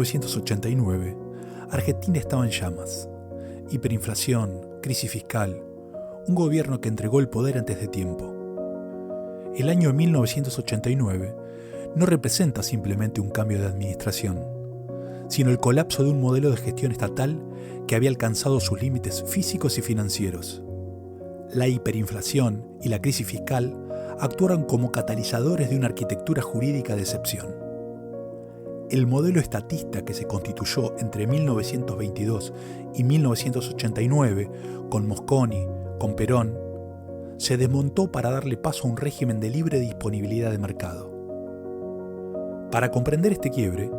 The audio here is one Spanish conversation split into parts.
1989, Argentina estaba en llamas. Hiperinflación, crisis fiscal, un gobierno que entregó el poder antes de tiempo. El año 1989 no representa simplemente un cambio de administración, sino el colapso de un modelo de gestión estatal que había alcanzado sus límites físicos y financieros. La hiperinflación y la crisis fiscal actuaron como catalizadores de una arquitectura jurídica de excepción. El modelo estatista que se constituyó entre 1922 y 1989, con Mosconi, con Perón, se desmontó para darle paso a un régimen de libre disponibilidad de mercado. Para comprender este quiebre,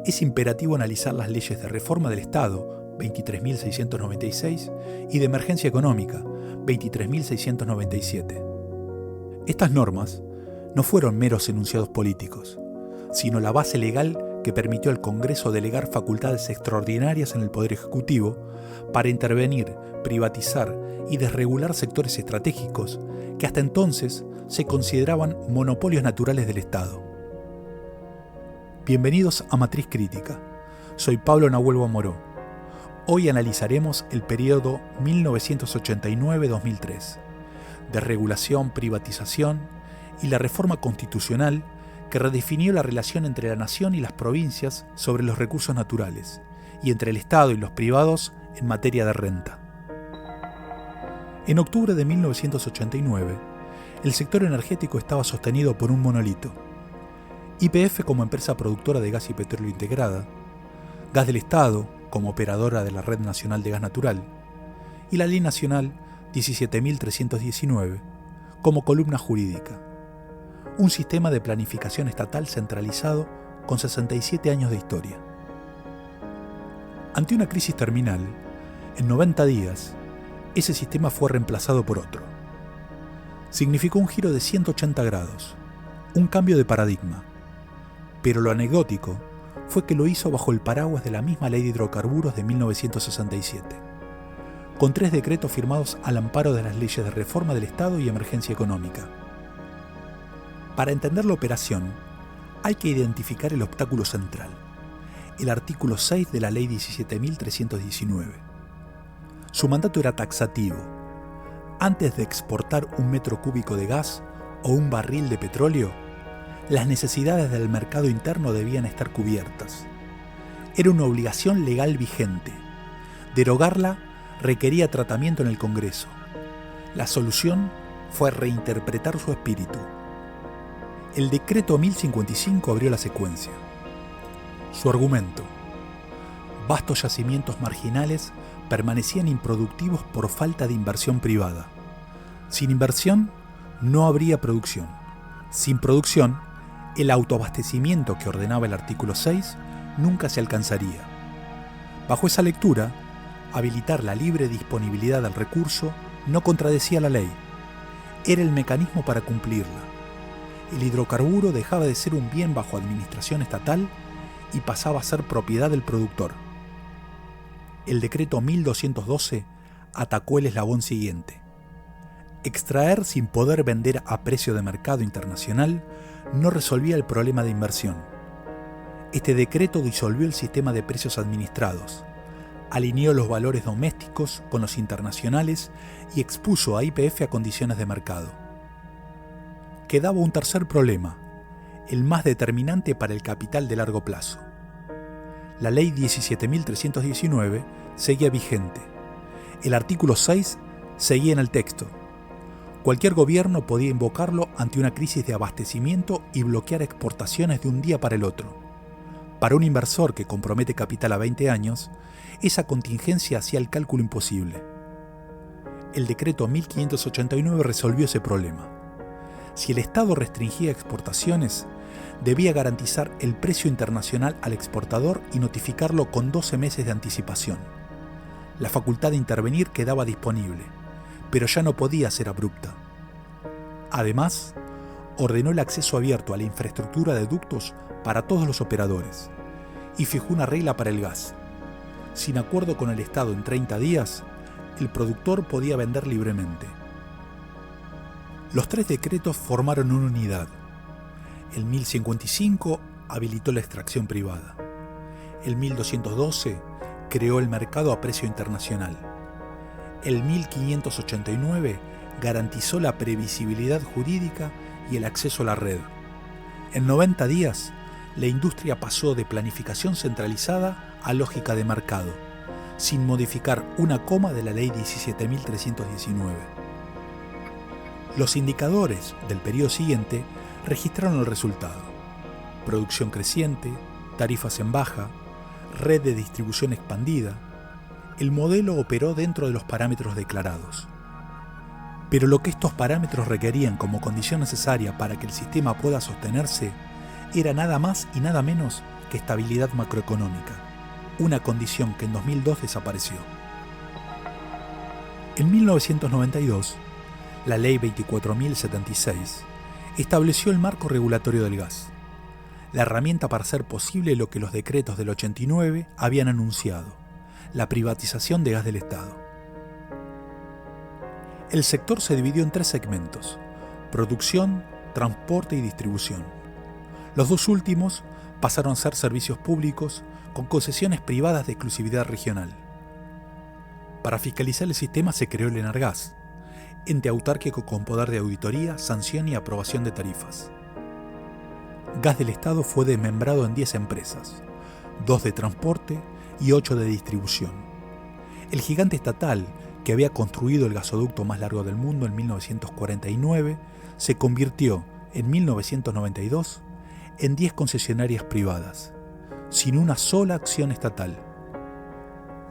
es imperativo analizar las leyes de reforma del Estado, 23.696, y de emergencia económica, 23.697. Estas normas no fueron meros enunciados políticos, sino la base legal que permitió al Congreso delegar facultades extraordinarias en el Poder Ejecutivo para intervenir, privatizar y desregular sectores estratégicos que hasta entonces se consideraban monopolios naturales del Estado. Bienvenidos a Matriz Crítica. Soy Pablo Nahuel Amoró. Hoy analizaremos el periodo 1989-2003, desregulación, privatización y la reforma constitucional que redefinió la relación entre la nación y las provincias sobre los recursos naturales y entre el Estado y los privados en materia de renta. En octubre de 1989, el sector energético estaba sostenido por un monolito: YPF como empresa productora de gas y petróleo integrada, Gas del Estado como operadora de la Red Nacional de Gas Natural y la Ley Nacional 17.319 como columna jurídica. Un sistema de planificación estatal centralizado con 67 años de historia. Ante una crisis terminal, en 90 días, ese sistema fue reemplazado por otro. Significó un giro de 180 grados, un cambio de paradigma. Pero lo anecdótico fue que lo hizo bajo el paraguas de la misma Ley de Hidrocarburos de 1967, con 3 decretos firmados al amparo de las leyes de reforma del Estado y emergencia económica. Para entender la operación, hay que identificar el obstáculo central, el artículo 6 de la Ley 17.319. Su mandato era taxativo. Antes de exportar un metro cúbico de gas o un barril de petróleo, las necesidades del mercado interno debían estar cubiertas. Era una obligación legal vigente. Derogarla requería tratamiento en el Congreso. La solución fue reinterpretar su espíritu. El decreto 1055 abrió la secuencia. Su argumento: vastos yacimientos marginales permanecían improductivos por falta de inversión privada. Sin inversión, no habría producción. Sin producción, el autoabastecimiento que ordenaba el artículo 6 nunca se alcanzaría. Bajo esa lectura, habilitar la libre disponibilidad del recurso no contradecía la ley. Era el mecanismo para cumplirla. El hidrocarburo dejaba de ser un bien bajo administración estatal y pasaba a ser propiedad del productor. El decreto 1212 atacó el eslabón siguiente. Extraer sin poder vender a precio de mercado internacional no resolvía el problema de inversión. Este decreto disolvió el sistema de precios administrados, alineó los valores domésticos con los internacionales y expuso a YPF a condiciones de mercado. Quedaba un tercer problema, el más determinante para el capital de largo plazo. La Ley 17.319 seguía vigente. El artículo 6 seguía en el texto. Cualquier gobierno podía invocarlo ante una crisis de abastecimiento y bloquear exportaciones de un día para el otro. Para un inversor que compromete capital a 20 años, esa contingencia hacía el cálculo imposible. El decreto 1589 resolvió ese problema. Si el Estado restringía exportaciones, debía garantizar el precio internacional al exportador y notificarlo con 12 meses de anticipación. La facultad de intervenir quedaba disponible, pero ya no podía ser abrupta. Además, ordenó el acceso abierto a la infraestructura de ductos para todos los operadores y fijó una regla para el gas. Sin acuerdo con el Estado en 30 días, el productor podía vender libremente. Los 3 decretos formaron una unidad. El 1055 habilitó la extracción privada. El 1212 creó el mercado a precio internacional. El 1589 garantizó la previsibilidad jurídica y el acceso a la red. En 90 días, la industria pasó de planificación centralizada a lógica de mercado, sin modificar una coma de la Ley 17.319. Los indicadores del periodo siguiente registraron el resultado: producción creciente, tarifas en baja, red de distribución expandida. El modelo operó dentro de los parámetros declarados. Pero lo que estos parámetros requerían como condición necesaria para que el sistema pueda sostenerse era nada más y nada menos que estabilidad macroeconómica, una condición que en 2002 desapareció. En 1992, la Ley 24.076 estableció el marco regulatorio del gas, la herramienta para hacer posible lo que los decretos del 89 habían anunciado: la privatización de gas del Estado. El sector se dividió en 3 segmentos: producción, transporte y distribución. Los 2 últimos pasaron a ser servicios públicos con concesiones privadas de exclusividad regional. Para fiscalizar el sistema se creó el Enargas, ente autárquico con poder de auditoría, sanción y aprobación de tarifas. Gas del Estado fue desmembrado en 10 empresas, 2 de transporte y 8 de distribución. El gigante estatal, que había construido el gasoducto más largo del mundo en 1949, se convirtió en 1992 en 10 concesionarias privadas, sin una sola acción estatal.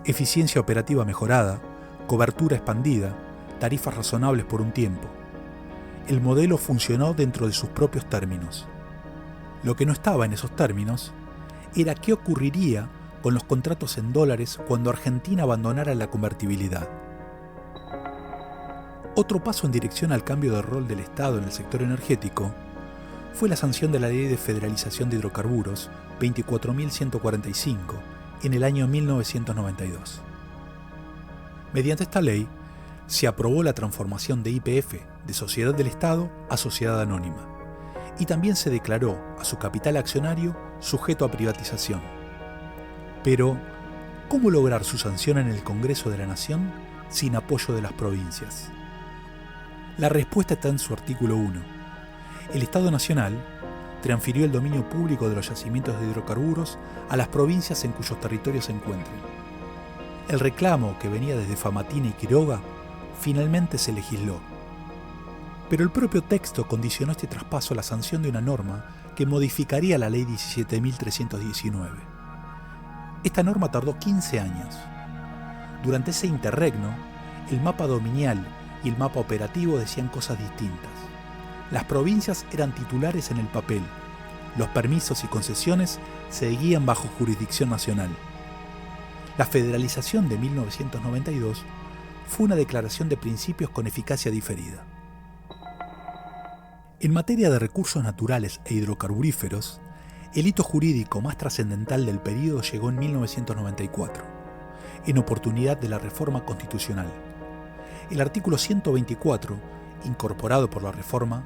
Eficiencia operativa mejorada, cobertura expandida, tarifas razonables por un tiempo. El modelo funcionó dentro de sus propios términos. Lo que no estaba en esos términos era qué ocurriría con los contratos en dólares cuando Argentina abandonara la convertibilidad. Otro paso en dirección al cambio de rol del Estado en el sector energético fue la sanción de la Ley de Federalización de Hidrocarburos 24.145 en el año 1992. Mediante esta ley, se aprobó la transformación de YPF de Sociedad del Estado a Sociedad Anónima, y también se declaró a su capital accionario sujeto a privatización. Pero, ¿cómo lograr su sanción en el Congreso de la Nación sin apoyo de las provincias? La respuesta está en su artículo 1. El Estado Nacional transfirió el dominio público de los yacimientos de hidrocarburos a las provincias en cuyos territorios se encuentren. El reclamo, que venía desde Famatina y Quiroga, finalmente se legisló. Pero el propio texto condicionó este traspaso a la sanción de una norma que modificaría la Ley 17.319. Esta norma tardó 15 años. Durante ese interregno, el mapa dominial y el mapa operativo decían cosas distintas. Las provincias eran titulares en el papel, los permisos y concesiones seguían bajo jurisdicción nacional. La federalización de 1992 fue una declaración de principios con eficacia diferida. En materia de recursos naturales e hidrocarburíferos, el hito jurídico más trascendental del período llegó en 1994, en oportunidad de la reforma constitucional. El artículo 124, incorporado por la reforma,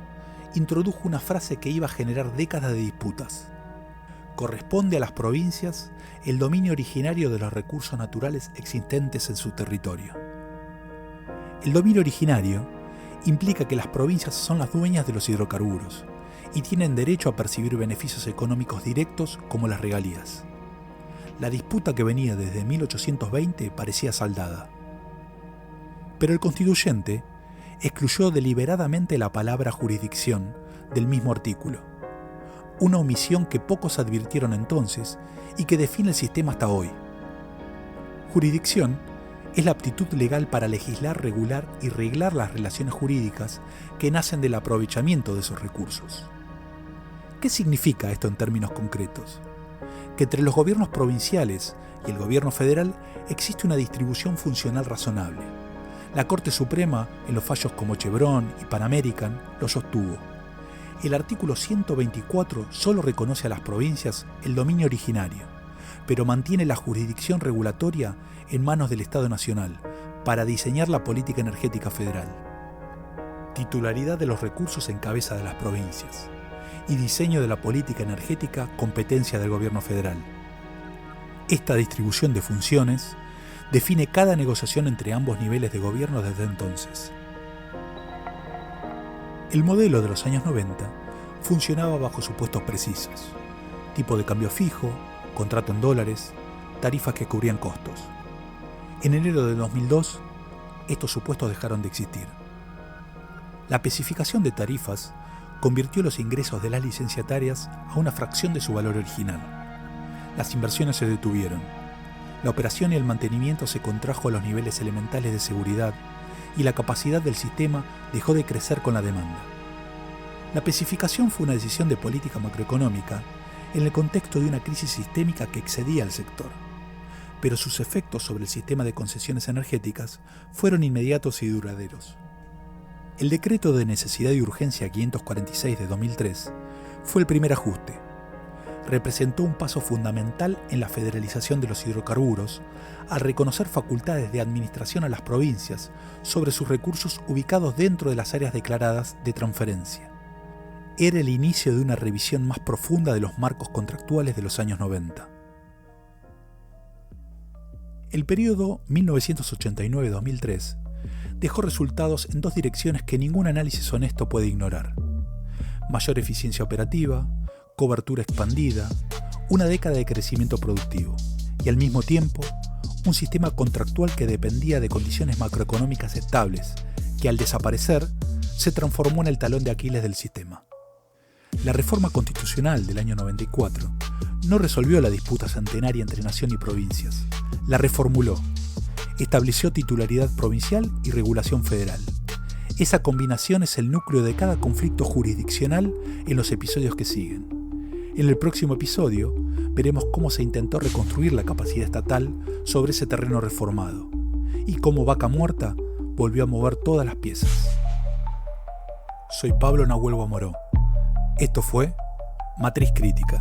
introdujo una frase que iba a generar décadas de disputas. Corresponde a las provincias el dominio originario de los recursos naturales existentes en su territorio. El dominio originario implica que las provincias son las dueñas de los hidrocarburos y tienen derecho a percibir beneficios económicos directos como las regalías. La disputa que venía desde 1820 parecía saldada. Pero el constituyente excluyó deliberadamente la palabra jurisdicción del mismo artículo, una omisión que pocos advirtieron entonces y que define el sistema hasta hoy. Jurisdicción es la aptitud legal para legislar, regular y reglar las relaciones jurídicas que nacen del aprovechamiento de esos recursos. ¿Qué significa esto en términos concretos? Que entre los gobiernos provinciales y el gobierno federal existe una distribución funcional razonable. La Corte Suprema, en los fallos como Chevron y Pan American, lo sostuvo. El artículo 124 solo reconoce a las provincias el dominio originario, pero mantiene la jurisdicción regulatoria en manos del Estado Nacional para diseñar la política energética federal. Titularidad de los recursos en cabeza de las provincias y diseño de la política energética competencia del gobierno federal. Esta distribución de funciones define cada negociación entre ambos niveles de gobierno desde entonces. El modelo de los años 90 funcionaba bajo supuestos precisos: tipo de cambio fijo, contrato en dólares, tarifas que cubrían costos. En enero de 2002, estos supuestos dejaron de existir. La especificación de tarifas convirtió los ingresos de las licenciatarias a una fracción de su valor original. Las inversiones se detuvieron. La operación y el mantenimiento se contrajo a los niveles elementales de seguridad y la capacidad del sistema dejó de crecer con la demanda. La especificación fue una decisión de política macroeconómica en el contexto de una crisis sistémica que excedía al sector, pero sus efectos sobre el sistema de concesiones energéticas fueron inmediatos y duraderos. El Decreto de Necesidad y Urgencia 546 de 2003 fue el primer ajuste. Representó un paso fundamental en la federalización de los hidrocarburos al reconocer facultades de administración a las provincias sobre sus recursos ubicados dentro de las áreas declaradas de transferencia. Era el inicio de una revisión más profunda de los marcos contractuales de los años 90. El periodo 1989-2003 dejó resultados en dos direcciones que ningún análisis honesto puede ignorar: mayor eficiencia operativa, cobertura expandida, una década de crecimiento productivo y al mismo tiempo un sistema contractual que dependía de condiciones macroeconómicas estables, que al desaparecer se transformó en el talón de Aquiles del sistema. La reforma constitucional del año 94 no resolvió la disputa centenaria entre nación y provincias, la reformuló. Estableció titularidad provincial y regulación federal. Esa combinación es el núcleo de cada conflicto jurisdiccional en los episodios que siguen. En el próximo episodio veremos cómo se intentó reconstruir la capacidad estatal sobre ese terreno reformado y cómo Vaca Muerta volvió a mover todas las piezas. Soy Pablo Nahuel Guamoró. Esto fue Matriz Crítica.